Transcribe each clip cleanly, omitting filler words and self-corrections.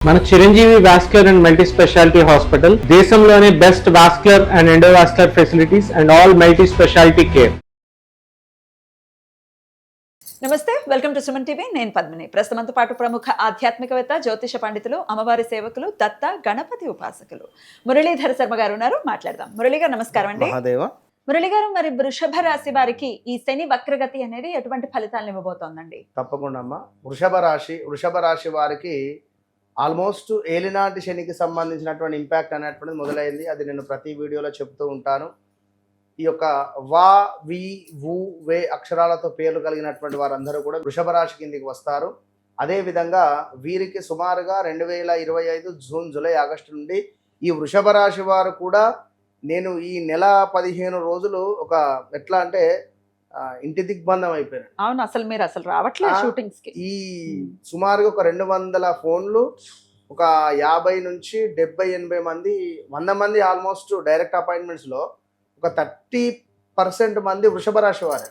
మన Chiranjeevi vascular and multi speciality hospital దేశంలోనే best vascular and endovascular facilities and all multi speciality care. నమస్తే, welcome to Suman TV. నేను పద్మిని. ప్రస్తుతంతో పాటు ప్రముఖ ఆధ్యాత్మికవేత్త, జ్యోతిష పండితులు, అమ్మవారి సేవకులు, దత్త గణపతి ఉపాసకులు మురళీధర శర్మ గారు ఉన్నారు. మాట్లాడదాం. మురళి గారు నమస్కారం అండి. మురళి గారు, మరి వృషభ రాశి వారికి ఈ శని వక్రగతి అనేది ఎటువంటి ఫలితాలను ఇవ్వబోతోందండి? తప్పకుండా అమ్మా. వృషభ రాశి వారికి ఆల్మోస్ట్ ఏలినాటి శనికి సంబంధించినటువంటి ఇంపాక్ట్ అనేటువంటిది మొదలైంది. అది నేను ప్రతి వీడియోలో చెప్తూ ఉంటాను. ఈ యొక్క వా వి వు వే అక్షరాలతో పేర్లు కలిగినటువంటి వారందరూ కూడా వృషభ రాశి కిందికి వస్తారు. అదేవిధంగా వీరికి సుమారుగా 2025 జూన్, జూలై, ఆగస్టు నుండి ఈ వృషభ రాశి వారు కూడా నేను ఈ నెల 15 రోజులు ఒక ఎట్లా అంటే ఇంటి దిగ్బంధం అయిపోయాను. అవును, అసలు రావట్లేదు షూటింగ్స్ కి. ఈ సుమారుగా ఒక 200 ఫోన్లు, ఒక 50 నుంచి 70-80 మంది, 100 మంది ఆల్మోస్ట్ డైరెక్ట్ అపాయింట్మెంట్స్ లో ఒక 30% మంది వృషభ రాశి వారే.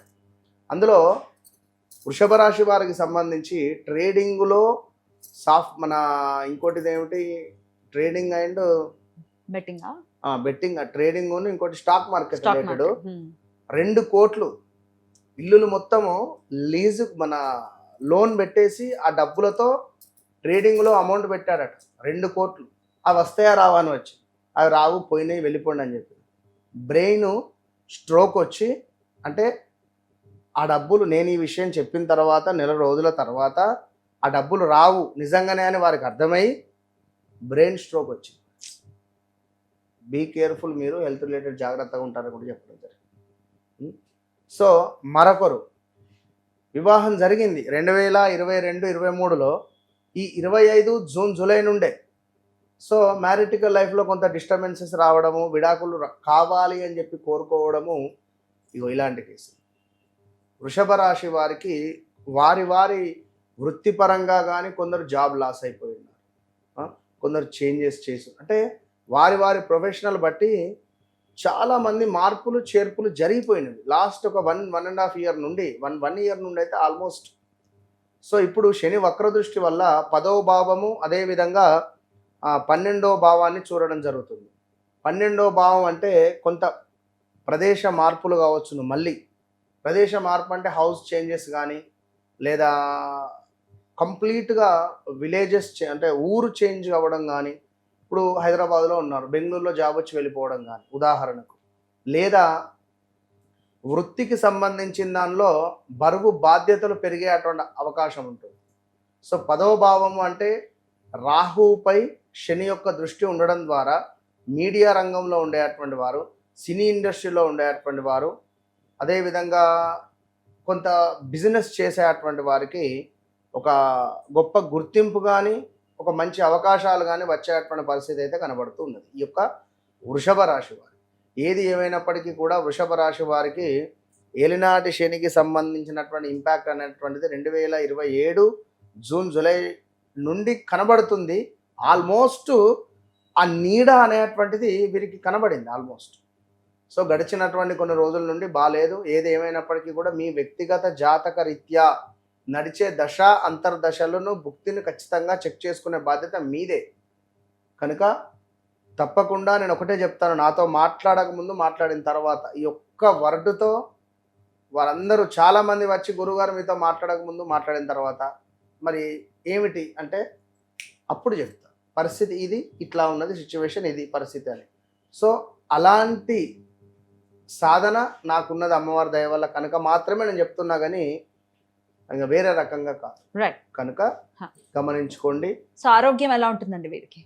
అందులో వృషభ రాశి వారికి సంబంధించి ట్రేడింగ్లో మన ఇంకోటిది ఏమిటి, ట్రేడింగ్ అండ్ బెట్టింగ్ ట్రేడింగ్, ఇంకోటి స్టాక్ మార్కెట్ రిలేటెడ్ 2 కోట్లు ఇల్లులు మొత్తము లీజు మన లోన్ పెట్టేసి ఆ డబ్బులతో ట్రేడింగ్లో అమౌంట్ పెట్టారట 2 కోట్లు. అవి వస్తాయా రావా అని వచ్చి, అవి రావు, పోయినాయి, వెళ్ళిపోండి అని చెప్పి బ్రెయిన్ స్ట్రోక్ వచ్చి, అంటే ఆ డబ్బులు నేను ఈ విషయం చెప్పిన తర్వాత నెల రోజుల తర్వాత ఆ డబ్బులు రావు నిజంగానే అని వారికి అర్థమై బ్రెయిన్ స్ట్రోక్ వచ్చింది. బీ కేర్ఫుల్, మీరు హెల్త్ రిలేటెడ్ జాగ్రత్తగా ఉంటారని కూడా చెప్పడం జరిగింది. సో మరొకరు వివాహం జరిగింది 2022-23లో, ఈ 25 జూన్, జూలై నుండే. సో మ్యారిటికల్ లైఫ్లో కొంత డిస్టర్బెన్సెస్ రావడము, విడాకులు కావాలి అని చెప్పి కోరుకోవడము, ఇగో ఇలాంటి కేసు. వృషభ రాశి వారికి వారి వృత్తిపరంగా కానీ కొందరు జాబ్ లాస్ అయిపోయి ఉన్నారు, కొందరు చేంజెస్ చేసి, అంటే వారి ప్రొఫెషనల్ బట్టి చాలామంది మార్పులు చేర్పులు జరిగిపోయినవి లాస్ట్ ఒక 1.5 ఇయర్ నుండి, 1 ఇయర్ నుండి అయితే ఆల్మోస్ట్. సో ఇప్పుడు శని వక్రదృష్టి వల్ల 10వ భావము, అదేవిధంగా 12వ భావాన్ని చూడడం జరుగుతుంది. 12వ భావం అంటే కొంత ప్రదేశ మార్పులు కావచ్చును. మళ్ళీ ప్రదేశ మార్పు అంటే హౌస్ చేంజెస్ కానీ, లేదా కంప్లీట్గా విలేజెస్ అంటే ఊరు చేంజ్ అవ్వడం కానీ. ఇప్పుడు హైదరాబాద్లో ఉన్నారు, బెంగళూరులో జాబ్ వచ్చి వెళ్ళిపోవడం కానీ ఉదాహరణకు, లేదా వృత్తికి సంబంధించిన దానిలో బరువు బాధ్యతలు పెరిగే అటువంటి అవకాశం ఉంటుంది. సో 10వ భావము అంటే రాహుపై శని యొక్క దృష్టి ఉండడం ద్వారా మీడియా రంగంలో ఉండేటువంటి వారు, సినీ ఇండస్ట్రీలో ఉండేటువంటి వారు, అదేవిధంగా కొంత బిజినెస్ చేసేటువంటి వారికి ఒక గొప్ప గుర్తింపు కానీ, ఒక మంచి అవకాశాలు కానీ వచ్చేటువంటి పరిస్థితి అయితే కనబడుతూ ఉన్నది ఈ యొక్క వృషభ రాశి వారు. ఏది ఏమైనప్పటికీ కూడా వృషభ రాశి వారికి ఏలినాటి శనికి సంబంధించినటువంటి ఇంపాక్ట్ అనేటువంటిది 2027 జూన్, జూలై నుండి కనబడుతుంది. ఆల్మోస్ట్ ఆ నీడ అనేటువంటిది వీరికి కనబడింది ఆల్మోస్ట్. సో గడిచినటువంటి కొన్ని రోజుల నుండి బాలేదు. ఏది ఏమైనప్పటికీ కూడా మీ వ్యక్తిగత జాతక రీత్యా నడిచే దశ అంతర్దశలను భుక్తిని ఖచ్చితంగా చెక్ చేసుకునే బాధ్యత మీదే. కనుక తప్పకుండా నేను ఒకటే చెప్తాను, నాతో మాట్లాడక ముందు, మాట్లాడిన తర్వాత, ఈ ఒక్క వర్డ్తో వారందరూ చాలామంది వచ్చి గురుగారు మీతో మాట్లాడక ముందు, మాట్లాడిన తర్వాత మరి ఏమిటి అంటే అప్పుడు చెప్తా పరిస్థితి ఇది, ఇట్లా ఉన్నది సిచ్యువేషన్, ఇది పరిస్థితి అని. సో అలాంటి సాధన నాకున్నది అమ్మవారి దయ వల్ల కనుక మాత్రమే నేను చెప్తున్నా, కానీ ఇంకా వేరే రకంగా కాదు. కనుక గమనించుకోండి. సో ఆరోగ్యం ఎలా ఉంటుందండి వీరికి?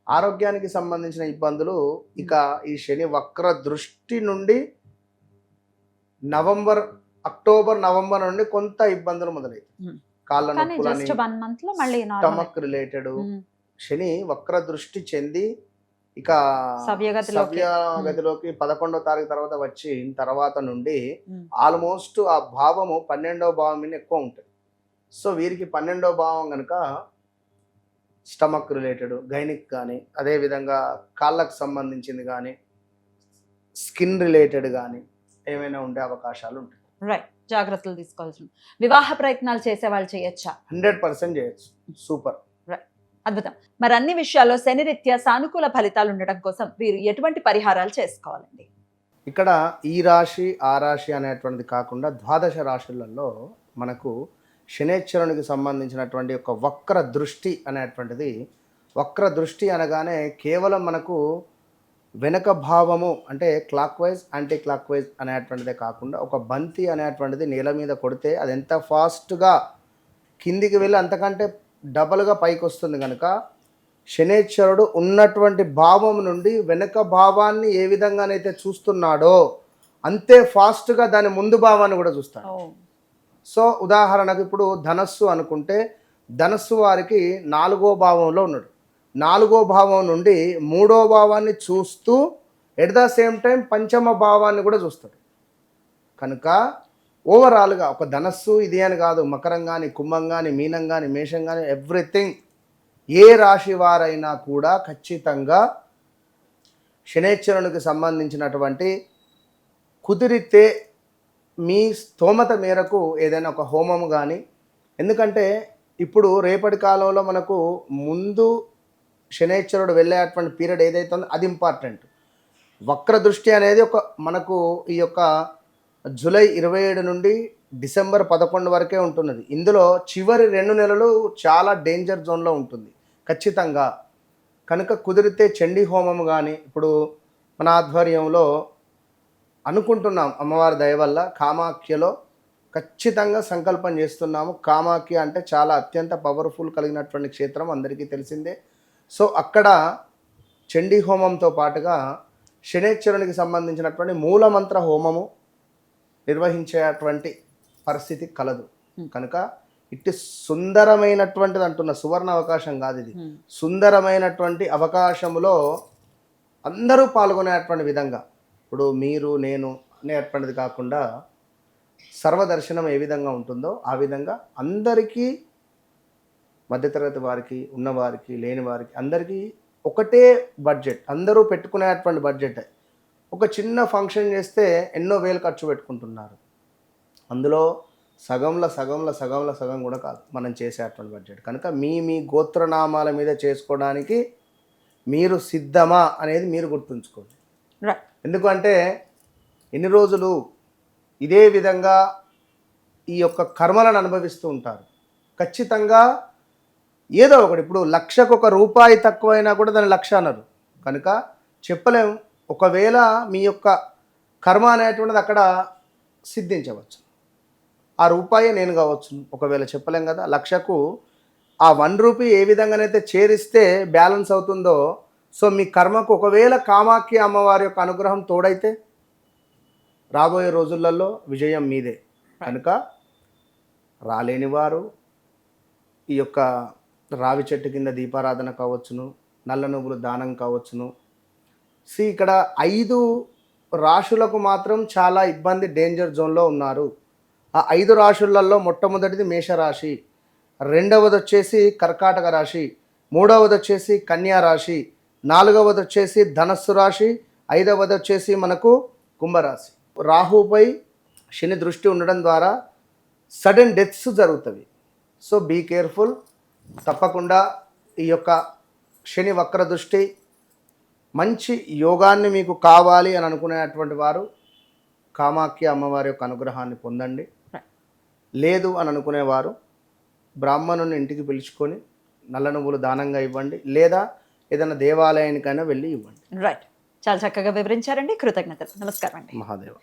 ఆరోగ్యానికి సంబంధించిన ఇబ్బందులు ఇక ఈ శని వక్ర దృష్టి నుండి అక్టోబర్, నవంబర్ నుండి కొంత ఇబ్బందులు మొదలవుతాయి. కాళ్ళ నొప్పులని, స్టమక్ రిలేటెడ్. శని వక్ర దృష్టి చెంది ఇక సవ్యగతిలోకి 11వ తారీఖు తర్వాత వచ్చిన తర్వాత నుండి ఆల్మోస్ట్ ఆ భావము 12వ భావం మీద ఎక్కువ ఉంటుంది. సో వీరికి 12వ భావం కనుక స్టమక్ రిలేటెడ్, గైనిక్ కానీ, అదేవిధంగా కాళ్ళకు సంబంధించింది కానీ, స్కిన్ రిలేటెడ్ కానీ ఏమైనా ఉండే అవకాశాలు ఉంటాయి. రైట్, జాగ్రత్తలు తీసుకోవాల్సి. వివాహ ప్రయత్నాలు చేసే వాళ్ళు చేయొచ్చా? 100% చేయొచ్చు. సూపర్. అద్భుతం. మరి అన్ని విషయాల్లో శనిరీత్యా సానుకూల ఫలితాలు ఉండడం కోసం వీరు ఎటువంటి పరిహారాలు చేసుకోవాలండి? ఇక్కడ ఈ రాశి ఆ రాశి అనేటువంటిది కాకుండా ద్వాదశ రాశులలో మనకు శనేశ్వరునికి సంబంధించినటువంటి ఒక వక్ర దృష్టి అనేటువంటిది, వక్ర దృష్టి అనగానే కేవలం మనకు వెనక భావము అంటే clockwise anticlockwise అనేటువంటిదే కాకుండా ఒక బంతి అనేటువంటిది నేల మీద కొడితే అది ఎంత ఫాస్ట్గా కిందికి వెళ్ళి అంతకంటే డబల్గా పైకి వస్తుంది కనుక శనేశ్వరుడు ఉన్నటువంటి భావం నుండి వెనక భావాన్ని ఏ విధంగానైతే చూస్తున్నాడో అంతే ఫాస్ట్గా దాని ముందు భావాన్ని కూడా చూస్తాడు. సో ఉదాహరణకు ఇప్పుడు ధనస్సు అనుకుంటే ధనస్సు వారికి 4వ భావంలో ఉన్నాడు. 4వ భావం నుండి 3వ భావాన్ని చూస్తూ ఎట్ ద సేమ్ టైం పంచమ భావాన్ని కూడా చూస్తాడు. కనుక ఓవరాల్గా ఒక ధనస్సు ఇది అని కాదు, మకరం కానీ కుంభం కానీ మీనం కానీ మేషం కానీ ఎవ్రీథింగ్ ఏ రాశి వారైనా కూడా ఖచ్చితంగా శనేశ్వరునికి సంబంధించినటువంటి కుదిరితే మీ స్తోమత మేరకు ఏదైనా ఒక హోమం కానీ, ఎందుకంటే ఇప్పుడు రేపటి కాలంలో మనకు ముందు శనేశ్వరుడు వెళ్ళేటువంటి పీరియడ్ ఏదైతే ఉందో అది ఇంపార్టెంట్. వక్ర దృష్టి అనేది ఒక మనకు ఈ యొక్క జూలై 27 నుండి డిసెంబర్ 11 వరకే ఉంటున్నది. ఇందులో చివరి 2 నెలలు చాలా డేంజర్ జోన్లో ఉంటుంది ఖచ్చితంగా. కనుక కుదిరితే చండీ హోమం కానీ ఇప్పుడు మన ఆధ్వర్యంలో అనుకుంటున్నాం, అమ్మవారి దయ వల్ల కామాఖ్యలో ఖచ్చితంగా సంకల్పం చేస్తున్నాము. కామాఖ్య అంటే చాలా అత్యంత పవర్ఫుల్ కలిగినటువంటి క్షేత్రం అందరికీ తెలిసిందే. సో అక్కడ చండీ హోమంతో పాటుగా శనేశ్వరునికి సంబంధించినటువంటి మూలమంత్ర హోమము నిర్వహించేటువంటి పరిస్థితి కలదు. కనుక ఇట్టి సుందరమైనటువంటిది అంటున్న సువర్ణ అవకాశం కాదు ఇది, సుందరమైనటువంటి అవకాశములో అందరూ పాల్గొనేటువంటి విధంగా, ఇప్పుడు మీరు నేను అనేటువంటిది కాకుండా సర్వదర్శనం ఏ విధంగా ఉంటుందో ఆ విధంగా అందరికీ, మధ్యతరగతి వారికి, ఉన్నవారికి, లేని వారికి అందరికీ ఒకటే బడ్జెట్, అందరూ పెట్టుకునేటువంటి బడ్జెట్. ఒక చిన్న ఫంక్షన్ చేస్తే ఎన్నో వేలు ఖర్చు పెట్టుకుంటున్నారు. అందులో సగం కూడా కాదు మనం చేసేటువంటి బడ్జెట్. కనుక మీ గోత్రనామాల మీద చేసుకోవడానికి మీరు సిద్ధమా అనేది మీరు గుర్తుంచుకోండి. ఎందుకంటే ఎన్ని రోజులు ఇదే విధంగా ఈ యొక్క కర్మలను అనుభవిస్తూ ఉంటారు. ఖచ్చితంగా ఏదో ఒకటి, ఇప్పుడు లక్షకు ₹1 తక్కువైనా కూడా దాని లక్ష అన్నారు. కనుక చెప్పలేము, ఒకవేళ మీ యొక్క కర్మ అనేటువంటిది అక్కడ సిద్ధించవచ్చు. ఆ రూపాయే నేను కావచ్చు, ఒకవేళ చెప్పలేం కదా. లక్షకు ఆ ₹1 ఏ విధంగానైతే చేరిస్తే బ్యాలెన్స్ అవుతుందో, సో మీ కర్మకు ఒకవేళ కామాఖ్య అమ్మవారి యొక్క అనుగ్రహం తోడైతే రాబోయే రోజులలో విజయం మీదే. కనుక రాలేని వారు ఈ యొక్క రావి చెట్టు కింద దీపారాధన కావచ్చును, నల్ల నువ్వులు దానం కావచ్చును. ఇక్కడ 5 రాశులకు మాత్రం చాలా ఇబ్బంది, డేంజర్ జోన్లో ఉన్నారు. ఆ 5 రాశులలో మొట్టమొదటిది మేషరాశి, రెండవది వచ్చేసి కర్కాటక రాశి, మూడవది వచ్చేసి కన్యా రాశి, నాలుగవది వచ్చేసి ధనస్సు రాశి, ఐదవది వచ్చేసి మనకు కుంభరాశి. రాహుపై శని దృష్టి ఉండడం ద్వారా సడన్ డెత్స్ జరుగుతాయి. So be careful. తప్పకుండా ఈ యొక్క శని వక్ర దృష్టి, మంచి యోగాన్ని మీకు కావాలి అని అనుకునేటువంటి వారు కామాఖ్య అమ్మవారి యొక్క అనుగ్రహాన్ని పొందండి. లేదు అని అనుకునేవారు బ్రాహ్మణుని ఇంటికి పిలుచుకొని నల్ల నువ్వులు దానంగా ఇవ్వండి, లేదా ఏదైనా దేవాలయానికైనా వెళ్ళి ఇవ్వండి. రైట్, చాలా చక్కగా వివరించారండి. కృతజ్ఞతలు. నమస్కారం అండి. మహాదేవ.